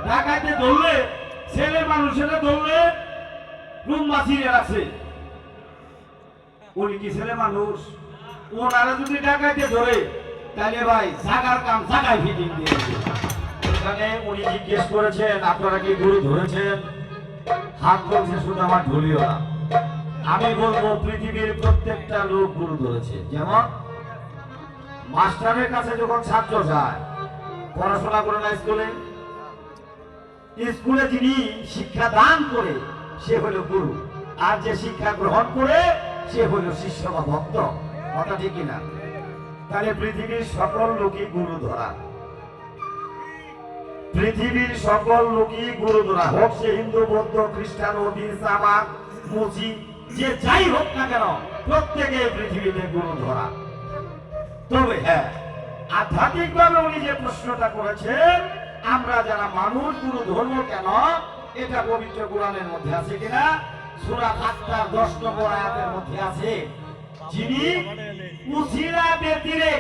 ডাকাইতে ধরলে ছেলে মানুষেরা ধরলে রুম বাঁচিয়ে রাখছে। উনি কি ছেলে মানুষ? ওনারা যদি ডাকাইতে ধরে তাহলে ভাই জাগার কাম জাগায় ফিটিং দিয়ে এখানে উনি জিজ্ঞেস করেছেন আপনারা কি গরু ধরেছেন? হাত বলছে শুধু আমার ঢুলিও না। আমি বলবো পৃথিবীর প্রত্যেকটা লোক গরু ধরেছে। যেমন মাস্টারের কাছে যখন ছাত্র যায় পড়াশোনা করে না স্কুলে, স্কুলে যিনি শিক্ষা দান করে সে হলো গুরু, আর যে শিক্ষা গ্রহণ করে সে হলো শিষ্য বা ভক্ত। কথা ঠিক কিনা? তাহলে পৃথিবীর সকল লোকই গুরু ধরা, পৃথিবীর সকল লোকই গুরু ধরা, হোক সে হিন্দু বৌদ্ধ খ্রিস্টান ওদি সামাক মুসি যে যাই হোক না কেন প্রত্যেকে পৃথিবীতে গুরু ধরা। তবে হ্যাঁ, আধ্যাত্মিকভাবে উনি যে প্রশ্নটা করেছেন আমরা যারা মানুষ গুরু ধর্ম কেন, এটা পবিত্র কোরআনের মধ্যে আছে কিনা? সূরা ফাতিহার 10 নম্বর আয়াতের মধ্যে আছে, যিনি উসিলা ব্যতিরে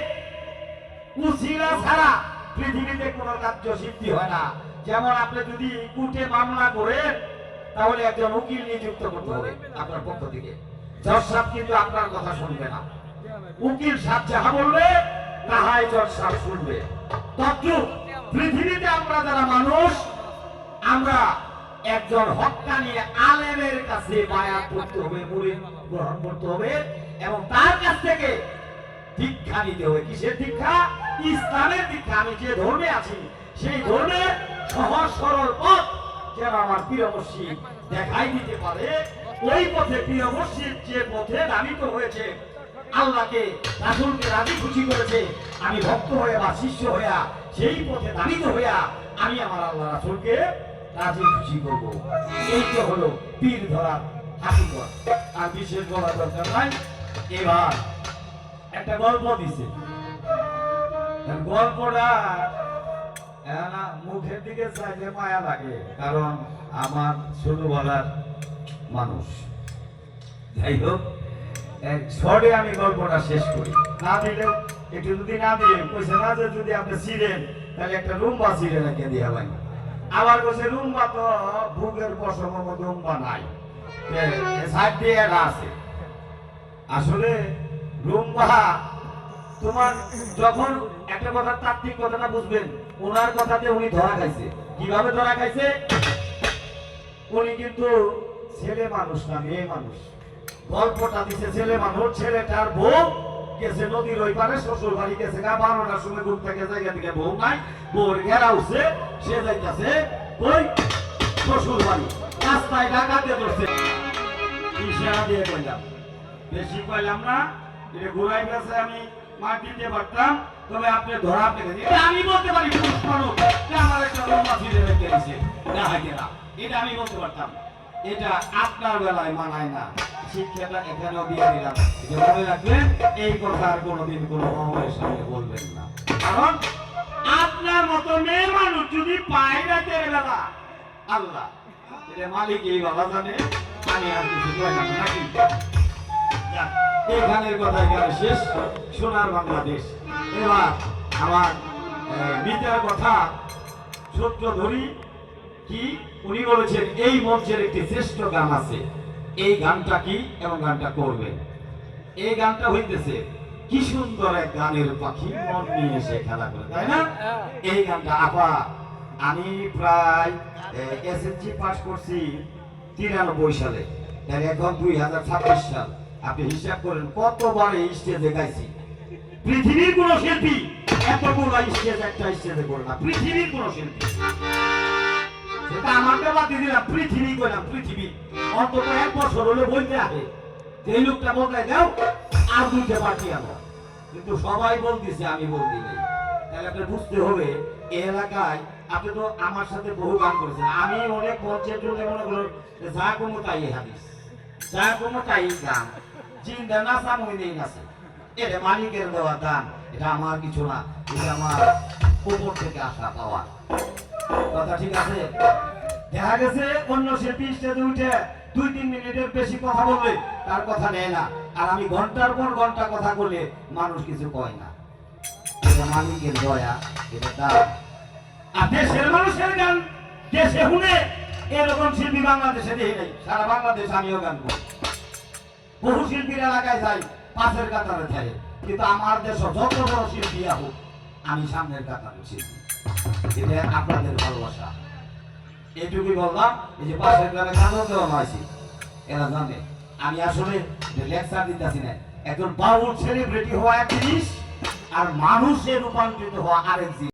উসিলা ছাড়া পৃথিবীতে কোনো কার্য সিদ্ধি হয় না। যেমন আপনি যদি কোর্টে মামলা করেন তাহলে একজন উকিল নিযুক্ত করতে হবে আপনার পক্ষ থেকে। জজ সাহেব কিন্তু আপনার কথা শুনবে না, উকিল সাহেব যাহা বলবে তাহাই জজ সাহেব শুনবে। তদ্রূপ পৃথিবীতে আমরা যারা মানুষ আমরা একজন হক্কানি আলেমের কাছে বায়াত করতে হবে, মুরিদ গ্রহণ করতে হবে এবং তার কাছ থেকে দীক্ষা নিতে হবে। কিসের দীক্ষা? ইসলামের দীক্ষা। আমি যে ধর্মে আছি সেই ধর্মের সহজ সরল পথ যেন আমার প্রিয় মুর্শিদ দেখাই দিতে পারে। ওই পথে প্রিয় মুর্শিদ যে পথে নামিত হয়েছে, আল্লাহকে রাসূলকে রাজি খুশি করেছে, আমি ভক্ত হয়ে বা শিষ্য হইয়া সেই পথে নামিত হইয়া আমি আমার আল্লাহ রাসূলকে রাজি খুশি করব। এই তো হলো পীর ধরার হাকিকত। আর বিশেষ বলার দরকার নাই। এবার একটা গল্প দিছে, গল্পটা মুখের দিকে চাইলে মায়া লাগে, কারণ আমার ছোটবেলার মানুষ। যাই হোক, শর্টে আমি গল্পটা শেষ করি। না দিলেও একটু যদি না দিয়ে কইছে না যে যদি আপনি ছিলেন তাহলে একটা রুম্বা ছিঁড়ে রেখে দিয়ে ভাই। আবার কইছে রুম্বা তো ভুগের পশম মতো রুম্বা নাই, সাইড দিয়ে এটা আছে। আসলে রুম্বা তোমার যখন একটা কথা তাত্ত্বিক কথাটা বুঝবেন, ওনার কথাতে উনি ধরা খাইছে। কিভাবে ধরা খাইছে? উনি কিন্তু ছেলে মানুষ না মেয়ে মানুষ। গল্পটা দিছে ছেলে মানুষ, ছেলেটার বউ গেছে নদীর ওই পারে শ্বশুর বাড়ি গেছে, 12টার সময় ঘুম থেকে জায়গা থেকে বউ নাই, বউর ঘেরা উঠছে, সে যাইতেছে ওই শ্বশুর বাড়ি, রাস্তায় ডাকাতে ধরছে। ইশারা দিয়ে কইলাম, বেশি কইলাম না, এটা ঘুরাই গেছে আমি মার দিতে পারতাম, তবে আপনি ধরা পেয়ে আমি বলতে পারি পুরুষ মানুষ আমার একটা লম্বা ছিঁড়ে রেখে দিয়েছে দেখা গেলা, এটা আমি বলতে পারতাম। এটা আপনার বেলায় মানায় না। শিক্ষাটা এখানেও দিয়ে দিলাম, যে মনে রাখবেন এই কথা আর কোনোদিন কোনো মামলার সামনে বলবেন না, কারণ আপনার মতো মেয়ে মানুষ যদি পায় রাতের বেলা আল্লাহ এটা মালিক এই বাবা জানে, আমি আর কিছু কইলাম নাকি। এই গানের কথা এখানে শেষ। সোনার বাংলাদেশ। এবার আমার মিতার কথা সূত্র ধরি কি উনি বলেছেন এই মঞ্চের একটি শ্রেষ্ঠ গান আছে, এই গানটা কি এবং গানটা করবেন। এই গানটা হইতেছে কি সুন্দর এক গানের পাখি মন নিয়ে এসে খেলা করে, তাই না? এই গানটা আপা আমি প্রায় এসএসসি পাস করছি 93 সালে, তাই এখন 2026 সাল। আপনি হিসাব করেন কতবার এই স্টেজে গাইছি। পৃথিবীর কোন শিল্পী এতগুলো স্টেজ একটা স্টেজে করে না, পৃথিবীর কোন শিল্পী। সেটা আমাকে বাদ দিয়ে দিলাম, পৃথিবী কইলাম, পৃথিবী অন্তত 1 বছর হলে বলতে আগে এই লোকটা বলতে দাও আর 2টা পার্টি আনো, কিন্তু সবাই বলতেছে আমি বলতে নেই। তাহলে আপনি বুঝতে হবে এই এলাকায় আপনি তো আমার সাথে বহু গান করেছেন, আমি অনেক মঞ্চের জন্য মনে করেন যা কোনো তাই হাদিস, যা কোনো তাই গান, জিন্দা নাচা মহিনেই নাচে, এটা মালিকের দেওয়া দান, এটা আমার কিছু না, এটা আমার উপর থেকে আসা পাওয়া কথা। ঠিক আছে? দেখা গেছে অন্য শিল্পী স্টেজে উঠে 2-3 মিনিটের বেশি কথা বললে তার কথা নেয় না, আর আমি ঘন্টার পর ঘন্টা কথা বললে মানুষ কিছু কয় না। এটা মালিকের দয়া, এটা দান। আর দেশের মানুষের গান দেশে শুনে এরকম শিল্পী বাংলাদেশে দেখি নাই। সারা বাংলাদেশ আমিও গান করি, বহু শিল্পীর এলাকায় যাই, পাশের কাতারে থাকে, কিন্তু আমার দেশ যত বড় শিল্পী হোক আমি সামনের কাতারে শিল্পী। এটা আপনাদের ভালোবাসা, এইটুকুই বললাম। এই যে পাশের গ্রামে কাজল দেওয়া হয়েছে, এরা জানে আমি আসলে লেকচার দিতেছি না। একজন বাউল সেলিব্রিটি হওয়া এক জিনিস, আর মানুষে রূপান্তরিত হওয়া আরেক জিনিস।